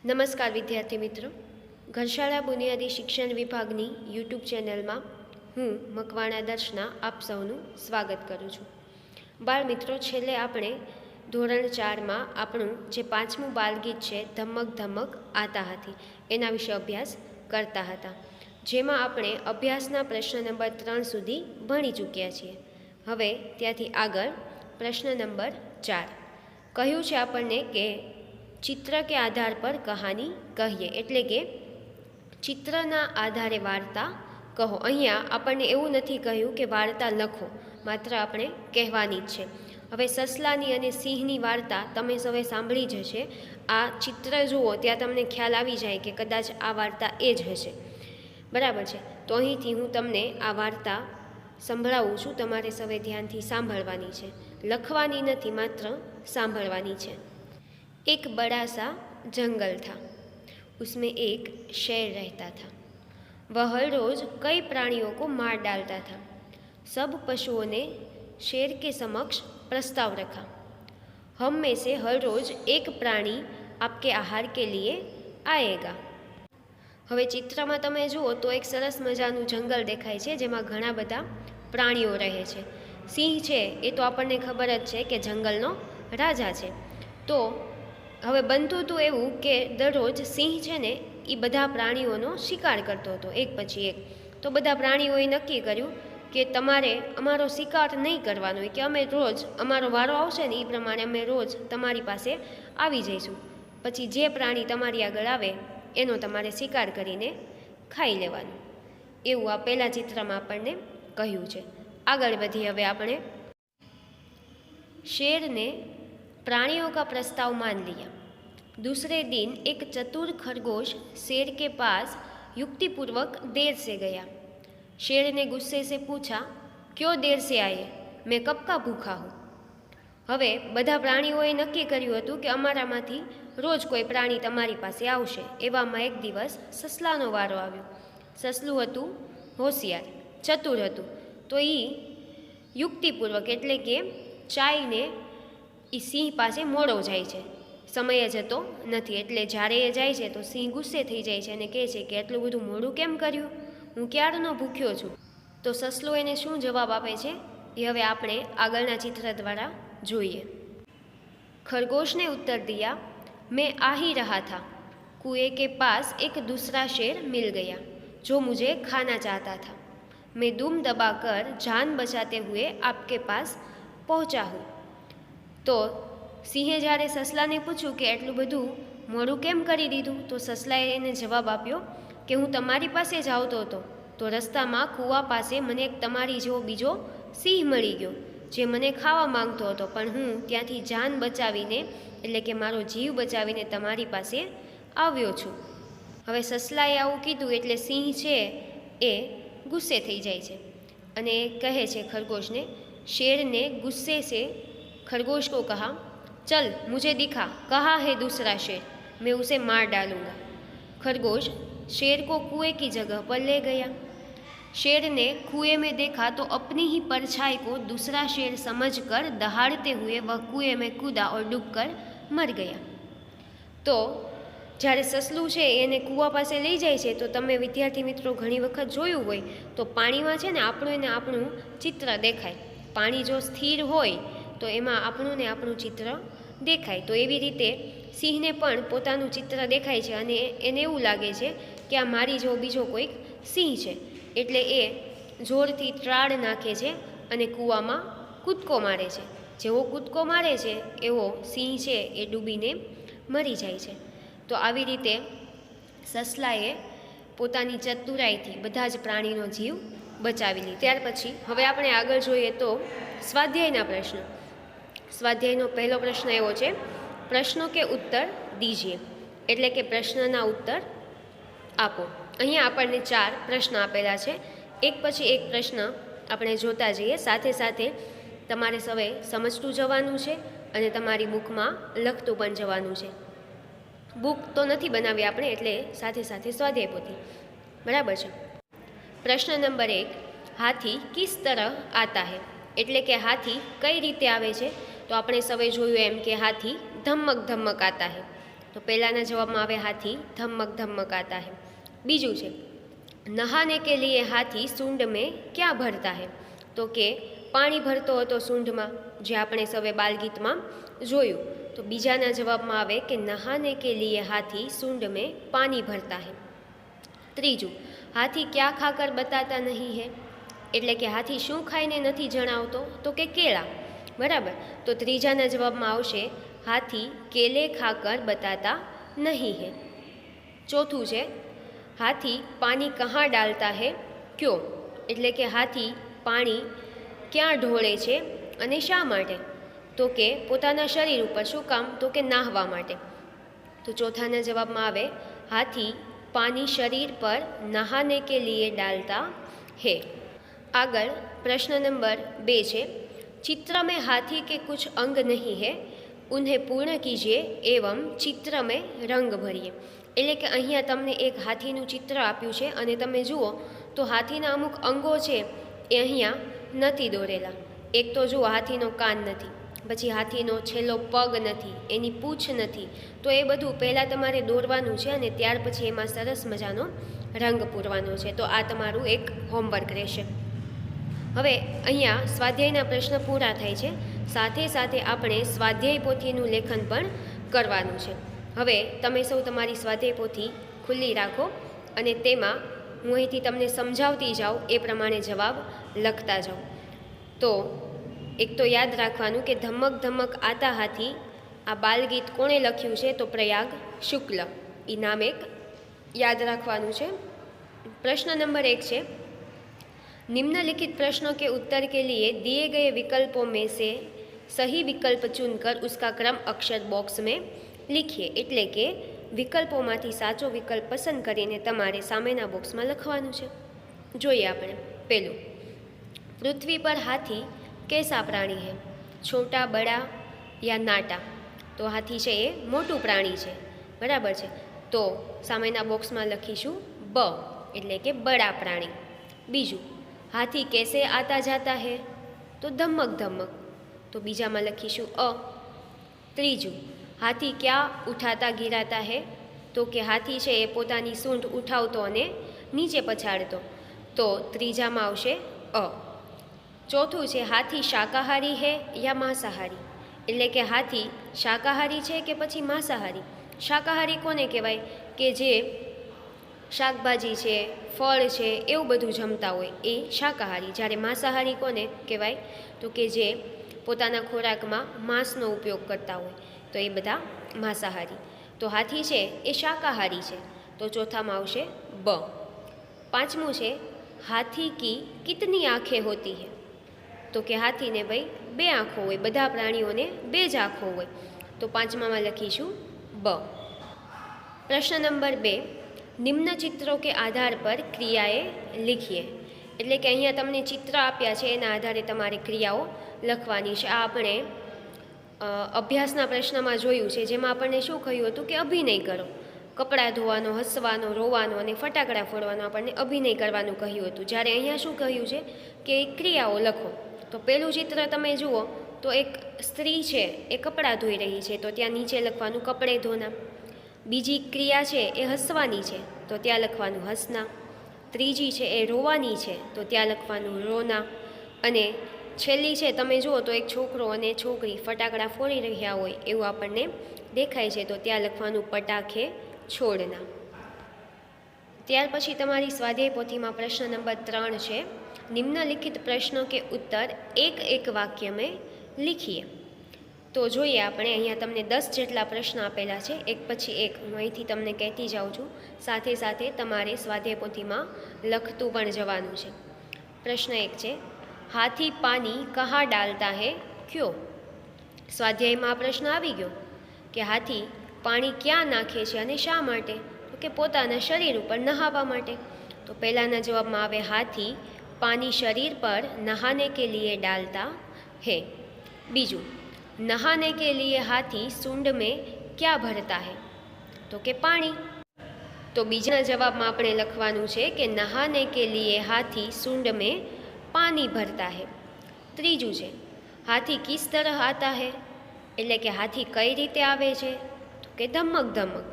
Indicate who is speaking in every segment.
Speaker 1: નમસ્કાર વિદ્યાર્થી મિત્રો, ઘરશાળા બુનિયાદી શિક્ષણ વિભાગની યુટ્યુબ ચેનલમાં હું મકવાણા દર્શના આપ સૌનું સ્વાગત કરું છું. બાળ મિત્રો, છેલ્લે આપણે ધોરણ 4માં આપણું જે 5મું બાલગીત છે ધમક ધમક આતા હાથી એના વિશે અભ્યાસ કરતા હતા, જેમાં આપણે અભ્યાસના પ્રશ્ન નંબર 3 સુધી ભણી ચૂક્યા છીએ. હવે ત્યાંથી આગળ પ્રશ્ન નંબર 4 કહ્યું છે આપણને કે ચિત્ર કે આધાર પર કહાની કહીએ, એટલે કે ચિત્રના આધારે વાર્તા કહો. અહીંયા આપણને એવું નથી કહ્યું કે વાર્તા લખો, માત્ર આપણે કહેવાની જ છે. હવે સસલાની અને સિંહની વાર્તા તમે સૌએ સાંભળી જ હશે. આ ચિત્ર જુઓ ત્યાં તમને ખ્યાલ આવી જાય કે કદાચ આ વાર્તા એ જ હશે. બરાબર છે? તો અહીંથી હું તમને આ વાર્તા સંભળાવું છું. તમારે સૌએ ધ્યાનથી સાંભળવાની છે, લખવાની નથી, માત્ર સાંભળવાની છે. एक बड़ा सा जंगल था, उसमें एक शेर रहता था. वह हर रोज कई प्राणियों को मार डालता था. सब पशुओं ने शेर के समक्ष प्रस्ताव रखा, हम में से हर रोज एक प्राणी आपके आहार के लिए आएगा. હવે ચિત્રમાં તમે જુઓ તો એક સરસ મજાનું જંગલ દેખાય છે, જેમાં ઘણા બધા પ્રાણીઓ રહે છે. સિંહ છે એ તો આપણને ખબર જ છે કે જંગલનો રાજા છે. તો હવે બનતું હતું એવું કે દરરોજ સિંહ છે ને એ બધા પ્રાણીઓનો શિકાર કરતો હતો, એક પછી એક. તો બધા પ્રાણીઓએ નક્કી કર્યું કે તમારે અમારો શિકાર નહીં કરવાનો, કે અમે રોજ અમારો વારો આવશે ને એ પ્રમાણે અમે રોજ તમારી પાસે આવી જઈશું. પછી જે પ્રાણી તમારી આગળ આવે એનો તમારે શિકાર કરીને ખાઈ લેવાનું. એવું આ પહેલાં ચિત્રમાં આપણને કહ્યું છે. આગળ વધી હવે આપણે. शेर ने प्राणियों का प्रस्ताव मान लिया. दूसरे दिन एक चतुर खरगोश शेर के पास युक्तिपूर्वक देर से गया. शेर ने गुस्से से पूछा, क्यों देर से आए? मैं कब का भूखा हूँ. હવે બધા પ્રાણીઓએ નક્કી કર્યું હતું કે અમારામાંથી રોજ કોઈ પ્રાણી તમારી પાસે આવશે. એવામાં એક દિવસ સસલાનો વારો આવ્યો. સસલું હતું હોશિયાર, ચતુર હતું. તો એ યુક્તિપૂર્વક એટલે કે ચાઈને એ સિંહ પાસે મોડો જાય છે, સમય જતો નથી. એટલે જ્યારે એ જાય છે તો સિંહ ગુસ્સે થઈ જાય છે અને કહે છે કે એટલું બધું મોડું કેમ કર્યું, હું ક્યારનો ભૂખ્યો છું. તો સસલો એને શું જવાબ આપે છે એ હવે આપણે આગળના ચિત્ર દ્વારા જોઈએ. खरगोश ने उत्तर दिया, मैं आ ही रहा था. कुएं के पास एक दूसरा शेर मिल गया जो मुझे खाना चाहता था. मैं दुम दबाकर जान बचाते हुए आपके पास पहुंचा हूँ. તો સિંહે જ્યારે સસલાને પૂછ્યું કે એટલું બધું મોડું કેમ કરી દીધું, તો સસલાએ એને જવાબ આપ્યો કે હું તમારી પાસે જ આવતો હતો, તો રસ્તામાં કૂવા પાસે મને એક તમારી જેવો બીજો સિંહ મળી ગયો જે મને ખાવા માંગતો હતો, પણ હું ત્યાંથી જાન બચાવીને એટલે કે મારો જીવ બચાવીને તમારી પાસે આવ્યો છું. હવે સસલાએ આવું કીધું એટલે સિંહ છે એ ગુસ્સે થઈ જાય છે અને કહે છે ખરગોશને. शेरને गुस्से से खरगोश को कहा, चल मुझे दिखा कहाँ है दूसरा शेर, मैं उसे मार डालूंगा. खरगोश शेर को कुएं की जगह पर ले गया. शेर ने कुएं में देखा तो अपनी ही परछाई को दूसरा शेर समझकर दहाड़ते हुए वह कुएं में कूदा और डूबकर मर गया. તો જ્યારે સસલું છે એને કૂવા પાસે લઈ જાય છે તો તમે વિદ્યાર્થી મિત્રો ઘણી વખત જોયું હોય તો પાણીમાં છે ને આપણું ચિત્ર દેખાય. પાણી જો સ્થિર હોય તો એમાં આપણું ચિત્ર દેખાય. તો એવી રીતે સિંહને પણ પોતાનું ચિત્ર દેખાય છે અને એને એવું લાગે છે કે આ મારી જેવો બીજો કોઈક સિંહ છે. એટલે એ જોરથી ત્રાડ નાખે છે અને કૂવામાં કૂદકો મારે છે. જેવો કૂદકો મારે છે એવો સિંહ છે એ ડૂબીને મરી જાય છે. તો આવી રીતે સસલાએ પોતાની ચતુરાઈથી બધા જ પ્રાણીનો જીવ બચાવી લીધો. ત્યાર પછી હવે આપણે આગળ જોઈએ તો સ્વાધ્યાયના પ્રશ્નો. સ્વાધ્યાયનો પહેલો પ્રશ્ન એવો છે, પ્રશ્નો કે ઉત્તર દીજીએ, એટલે કે પ્રશ્નના ઉત્તર આપો. અહીંયા આપણને 4 પ્રશ્ન આપેલા છે. એક પછી એક પ્રશ્ન આપણે જોતા જઈએ. સાથે સાથે તમારે સૌએ સમજતું જવાનું છે અને તમારી બુકમાં લખતું પણ જવાનું છે. બુક તો નથી બનાવી આપણે, એટલે સાથે સાથે સ્વાધ્યાય પોથી. બરાબર છે. પ્રશ્ન નંબર 1, હાથી કિસ તરહ આતા હૈ, એટલે કે હાથી કઈ રીતે આવે છે. તો આપણે સૌએ જોયું એમ કે હાથી ધમક ધમક આતા હૈ. તો तो पहलाना जवाबमां आवे हाथी धमक धमक आता है। बीजू छे नहाने के लिए हाथी सूंड में क्या भरता है, तो के पाणी भरतो हतो सूंढमां, जे आपणे सवे बालगीतमां जोयुं। तो बीजाना जवाबमां आवे के नहाने के लिए हाथी सूंड में पानी भरता है। त्रीजू हाथी क्या खाकर बताता नहीं है, एटले के हाथी शुं खाईने नथी जणावतो, तो के केळा। बराबर, तो त्रीजाना जवाबमां आवशे हाथी केले खाकर बताता नहीं है। चौथुं छे हाथी पानी कहाँ डालता है क्यों, एटले के हाथी पाणी क्यां ढोळे छे अने शा माटे, तो के पोताना शरीर पर। शुं काम, तो के नाहवा माटे। तो चौथाना जवाबमां आवे हाथी पानी शरीर पर नहाने के लिए डालता है। आगळ प्रश्न नंबर 2 छे चित्र में हाथी के कुछ अंग नहीं है, उन्हें पूर्ण कीजिए एवं चित्र में रंग भरिए। एटले के अहींया तमने एक हाथीनुं चित्र आप्युं छे अने तमे जुओ तो हाथीना अमुक अंगो छे ए अहींया नथी दोरेला। एक तो जुओ हाथीनो कान नथी, पछी हाथीनो छेल्लो पग नथी, एनी पूंछ नथी। तो ए बधुं पहेला तमारे दोरवानुं छे अने त्यार पछी एमां सरस मजानो रंग पूरवानो छे। तो आ तमारुं एक होमवर्क रहेशे। हवे अहींया स्वाध्यायना प्रश्न पूरा थाय छे, साथे साथे आपणे स्वाध्याय पोथीनुं लेखन पण करवानुं छे। हवे तमे सौ तमारी स्वाध्याय पोथी खुल्ली राखो अने तेमां हूँ अहींथी तमने समजावती जाऊँ ए प्रमाणे जवाब लखता जाओ। तो एक तो याद राखवानुं के धमक धमक आता हाथी आ बालगीत कोणे लख्युं छे, तो प्रयाग शुक्ल। ई नाम एक याद राखवानुं छे। प्रश्न नंबर 1 छे निम्नलिखित प्रश्नों के उत्तर के लिए दिए गए विकल्पों में से सही विकल्प चुनकर उसका क्रम अक्षर बॉक्स में लिखिए। एटले के विकल्पोमांथी साचो विकल्प पसंद करीने तमारे सामेना बॉक्समां लखवानुं छे। जोईए आपणे पहेलुं पृथ्वी पर हाथी कैसा प्राणी है, छोटा बड़ा या नाटा। तो हाथी छे ए मोटुं प्राणी छे, बराबर छे। तो सामेना बॉक्समां लखीशुं ब एटले के बड़ा प्राणी। बीजू हाथी कैसे आता जाता है, तो धमक धमक। तो बीजामां लखीशुं अ। त्रीजू हाथी क्या उठाता गिराता है, तो कि हाथी छे ए पोतानी सूंढ उठावतो अने नीचे पछाड़तो। तो त्रीजामां आवशे अ। चौथुं छे हाथी शाकाहारी है या मांसाहारी, एटले के हाथी शाकाहारी छे के पछी मांसाहारी। शाकाहारी कोने कहेवाय के जे शाकभाजी छे, फळ छे, एवुं बधुं जमता होय ए शाकाहारी। ज्यारे मांसाहारी कोने कहेवाय, तो के जे पोताना खोराकमां मांसनो उपयोग करता होय, तो ए बधा मांसाहारी। तो हाथी छे ए शाकाहारी छे। तो चौथामां आवशे ब। पांचमुं छे हाथी की कितनी आंखें होती है, तो कि हाथी ने भाई 2 आँखों होय, बधा प्राणीओने 2 ज आँखों होय। तो पांचमामां लखीशुं ब। प्रश्न नंबर 2 निम्न चित्रों के आधार पर क्रियाएं लिखिए। एटले के अहींया तमने चित्र आप्या छे एना आधारे तमारे क्रियाओ लखवानी छे। आ आपणे अभ्यासना प्रश्नमा जोयुं छे, जेमां आपणे शुं कह्युं हतुं के अभिनय करो। कपड़ा धोवानो, हसवानो, रोवानो अने फटाकड़ा फोड़वानो आपणे अभिनय करवानुं कह्युं हतुं। ज्यारे अहींया शुं कह्युं छे के क्रियाओ लखो। तो पहेलुं चित्र तमे जुओ तो एक स्त्री छे ए कपड़ा धोई रही छे, तो त्यां नीचे लखवानुं कपड़े धोना। बीजी क्रिया छे ए हसवानी छे, तो त्यां लखवानुं हसना। त्रीजी छे ए रोवानी छे, तो त्यां लखवानुं रोना। अने छेल्ली छे तमे जुओ तो एक छोकरो अने छोकरी फटाकड़ा फोड़ी रह्या होय एवुं आपणने देखाय छे, तो त्यां लखवानुं पटाखे छोड़ना। त्यार पछी तमारी स्वाध्याय पोथीमां प्रश्न नंबर 3 छे निम्नलिखित प्रश्नों के उत्तर एक एक वाक्य में लिखिए। तो जोईए आपणे अहींया तमने 10 जेटला प्रश्न आपेला छे, एक पछी एक हूँ अहींथी तमने कहेती जाऊँ छूं। साथे साथे तमारे स्वाध्याय पोथीमां लखतुं पण जवानुं छे। प्रश्न 1 छे हाथी पानी कहाँ डालता है क्यों। स्वाध्यायमां प्रश्न आवी गयो कि हाथी पाणी क्यां नाखे छे अने शा माटे, तो के पोताना शरीर पर नहावा माटे। तो पहेलाना जवाबमां आवे हाथी पानी शरीर पर नहाने के लिए डालता है। बीजू नहाने के लिए हाथी सूंड में क्या भरता है, तो के पानी। तो बीजा जवाब में आपणे लखवानुं छे कि नहाने के लिए हाथी सूंड में पानी भरता है। त्रीजू छे हाथी किस तरह आता है, एटले के हाथी कई रीते आवे छे, तो કે ધમક ધમક.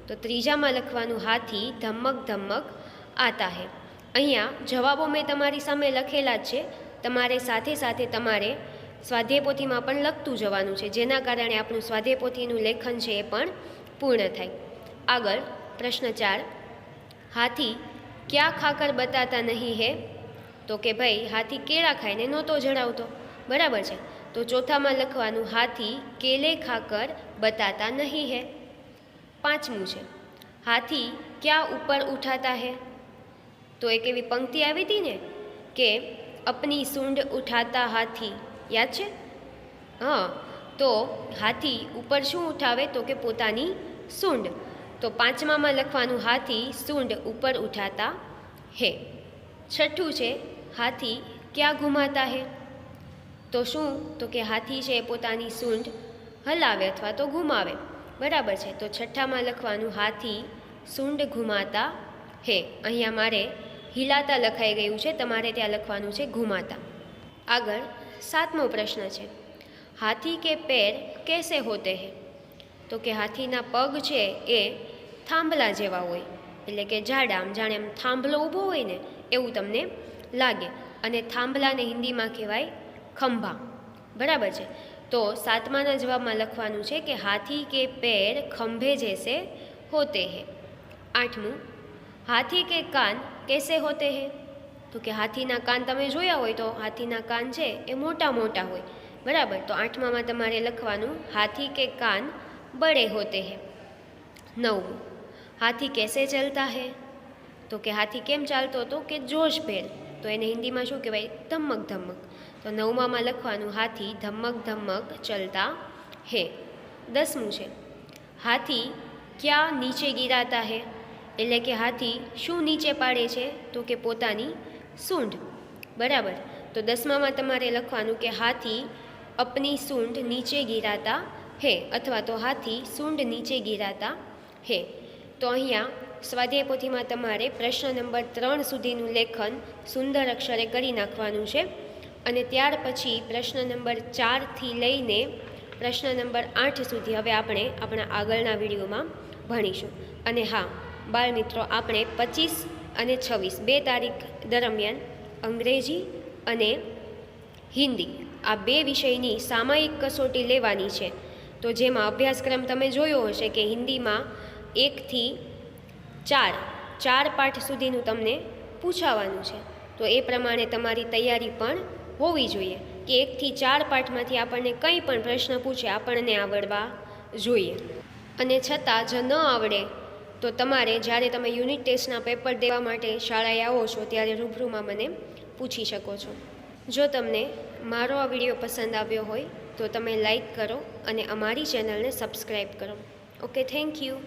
Speaker 1: તો ત્રીજામાં લખવાનું હાથી ધમક ધમક આતા હે. અહીંયા જવાબો મેં તમારી સામે લખેલા જ છે, તમારે સાથે સાથે તમારે સ્વાધ્યાય પોથીમાં પણ લખતું જવાનું છે, જેના કારણે આપણું સ્વાધ્યાય પોથીનું લેખન છે એ પણ પૂર્ણ થાય. આગળ પ્રશ્ન 4, હાથી ક્યાં ખાકર બતાતા નહીં હે? તો કે ભાઈ હાથી કેળા ખાઈને નહોતો જણાવતો, બરાબર છે. તો ચોથામાં લખવાનું હાથી કેલે ખાકર બતાતા નહીં હે. પાંચમું છે, હાથી ક્યાં ઉપર ઉઠાતા હે? તો એક એવી પંક્તિ આવી હતી ને કે અપની સૂંઢ ઉઠાતા હાથી, યાદ છે? હા, તો હાથી ઉપર શું ઉઠાવે? તો કે પોતાની સૂંઢ. તો પાંચમામાં લખવાનું હાથી સૂંઢ ઉપર ઉઠાતા હે. છઠ્ઠું છે, હાથી ક્યાં ઘુમાતા હે? તો શું? તો કે હાથી છે એ પોતાની સૂંઢ હલાવે અથવા તો ઘુમાવે, બરાબર છે. તો છઠ્ઠામાં લખવાનું હાથી સૂંઢ ઘુમાતા હે. અહીંયા મારે હિલાતા લખાઈ ગયું છે, તમારે ત્યાં લખવાનું છે ઘુમાતા. આગળ સાતમો પ્રશ્ન છે, હાથી કે પેર कैसे होते हैं? તો કે હાથીના પગ છે એ થાંભલા જેવા હોય, એટલે કે જાડા, આમ જાણે આમ થાંભલો ઊભો હોય ને એવું તમને લાગે. અને થાંભલાને હિન્દીમાં કહેવાય ખંભા, બરાબર છે. તો સાતમાના જવાબમાં લખવાનું છે કે હાથી કે પેર ખંભે જૈસે હોતે હે. આઠમું, હાથી કે કાન कैसे होते हैं? તો કે હાથીના કાન તમે જોયા હોય તો હાથીના કાન છે એ મોટા મોટા હોય, બરાબર. તો આઠમામાં તમારે લખવાનું હાથી કે કાન બડે હોતે હે. નવમું, હાથી कैसे चलता है? તો કે હાથી કેમ ચાલતો હતો? કે જોશભેર. તો એને હિન્દીમાં શું કહેવાય? ધમક ધમક. તો નવમામાં લખવાનું હાથી ધમક ધમક ચલતા હે. દસમું છે, હાથી ક્યાં નીચે ગિરાતા હે? એટલે કે હાથી શું નીચે પાડે છે? તો કે પોતાની સૂંઢ, બરાબર. તો દસમામાં તમારે લખવાનું કે હાથી અપની સૂંઢ નીચે ગિરાતા હે, અથવા તો હાથી સૂંઢ નીચે ગિરાતા હે. તો અહીંયા સ્વાધ્યાય પોથીમાં તમારે પ્રશ્ન નંબર 3 સુધીનું લેખન સુંદર અક્ષરે કરી નાખવાનું છે, અને ત્યાર પછી પ્રશ્ન નંબર 4થી લઈને પ્રશ્ન નંબર 8 સુધી હવે આપણે આપણા આગળના વિડીયોમાં ભણીશું. અને હા બાળ મિત્રો, આપણે 25 અને 26 2 તારીખ દરમિયાન અંગ્રેજી અને હિન્દી આ 2 વિષયની સામયિક કસોટી લેવાની છે. તો જેમાં અભ્યાસક્રમ તમે જોયો હશે કે હિન્દીમાં 1 થી 4 પાઠ સુધીનું તમને પૂછાવાનું છે. તો એ પ્રમાણે તમારી તૈયારી પણ હોવી જોઈએ કે 1 થી 4 પાઠમાંથી આપણને કંઈ પણ પ્રશ્ન પૂછે આપણને આવડવા જોઈએ. અને છતાં જો ન આવડે તો તમારે જ્યારે તમે યુનિટ ટેસ્ટના પેપર દેવા માટે શાળાએ આવો છો ત્યારે રૂબરૂમાં મને પૂછી શકો છો. જો તમને મારો આ વિડીયો પસંદ આવ્યો હોય તો તમે લાઈક કરો અને અમારી ચેનલને સબસ્ક્રાઈબ કરો. Okay, thank you.